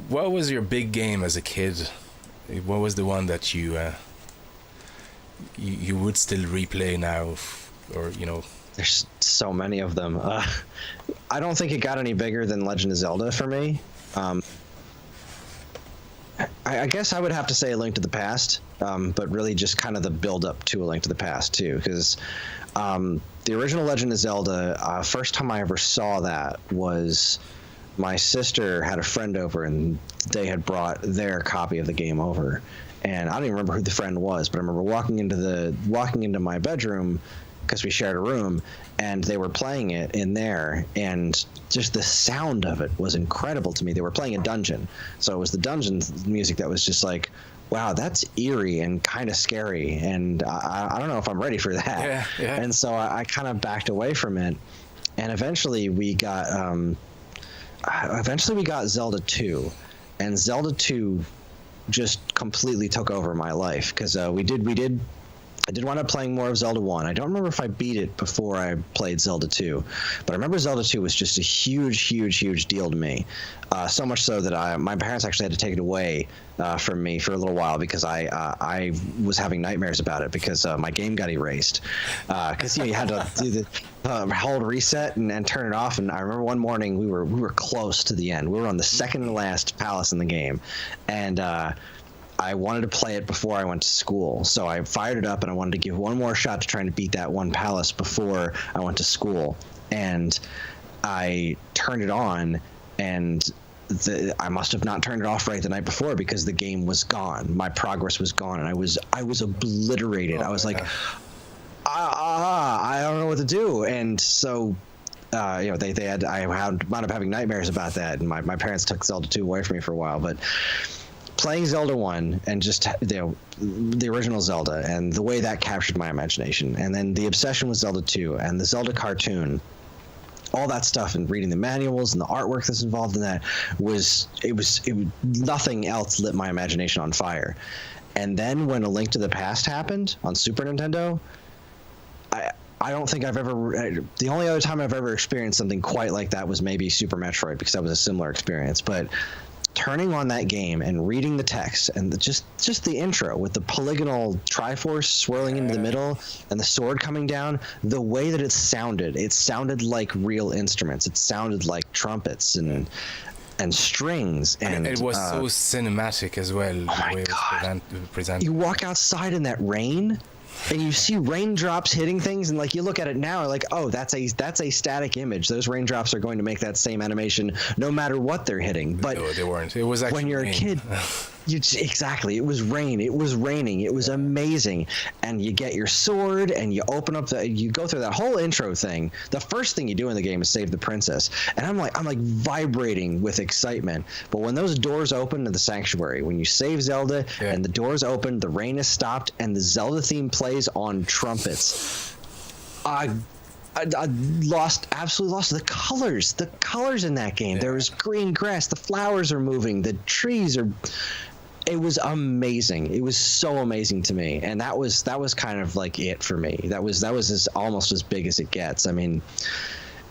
what was your big game as a kid? What was the one that you would still replay now, or There's so many of them. I don't think it got any bigger than Legend of Zelda for me. I guess I would have to say A Link to the Past, but really just kind of the build up to A Link to the Past too, because the original Legend of Zelda, first time I ever saw that was my sister had a friend over and they had brought their copy of the game over, and I don't even remember who the friend was, but I remember walking into my bedroom because we shared a room, and they were playing it in there, and just the sound of it was incredible to me. They were playing a dungeon, so it was the dungeon music that was just like, wow, that's eerie and kind of scary, and I don't know if I'm ready for that. Yeah. And so I kind of backed away from it, and eventually we got Zelda 2, and Zelda 2 just completely took over my life, because I did wind up playing more of Zelda 1. I don't remember if I beat it before I played Zelda 2, but I remember Zelda 2 was just a huge deal to me. So much so that my parents actually had to take it away from me for a little while, because I was having nightmares about it, because my game got erased. Because you had to do the hold reset and turn it off. And I remember one morning we were close to the end. We were on the second to last palace in the game, and I wanted to play it before I went to school, so I fired it up, and I wanted to give one more shot to trying to beat that one palace before I went to school. And I turned it on, and I must have not turned it off right the night before, because the game was gone. My progress was gone, and I was obliterated. I was like, I don't know what to do. And so I wound up having nightmares about that, and my parents took Zelda 2 away from me for a while. But playing Zelda 1 and just the original Zelda, and the way that captured my imagination, and then the obsession with Zelda 2 and the Zelda cartoon, all that stuff, and reading the manuals and the artwork that's involved in that, nothing else lit my imagination on fire. And then when A Link to the Past happened on Super Nintendo, I don't think the only other time I've ever experienced something quite like that was maybe Super Metroid, because that was a similar experience. But turning on that game and reading the text, and just the intro with the polygonal Triforce swirling into the middle and the sword coming down, the way that it sounded like real instruments. It sounded like trumpets and strings, and it was so cinematic as well. Oh my God! Presented. You walk outside in that rain, and you see raindrops hitting things, and like you look at it now, like, oh, that's a static image. Those raindrops are going to make that same animation no matter what they're hitting. But no, they weren't. It was actually when you're rain. A kid. Exactly. It was rain. It was raining. It was amazing. And you get your sword, and you open up you go through that whole intro thing. The first thing you do in the game is save the princess. And I'm like vibrating with excitement. But when those doors open to the sanctuary, when you save Zelda and the doors open, the rain is stopped, and the Zelda theme plays on trumpets, I absolutely lost the colors in that game. There was green grass, the flowers are moving, the trees are. It was amazing. It was so amazing to me, and that was kind of like it for me. That was almost as big as it gets. I mean,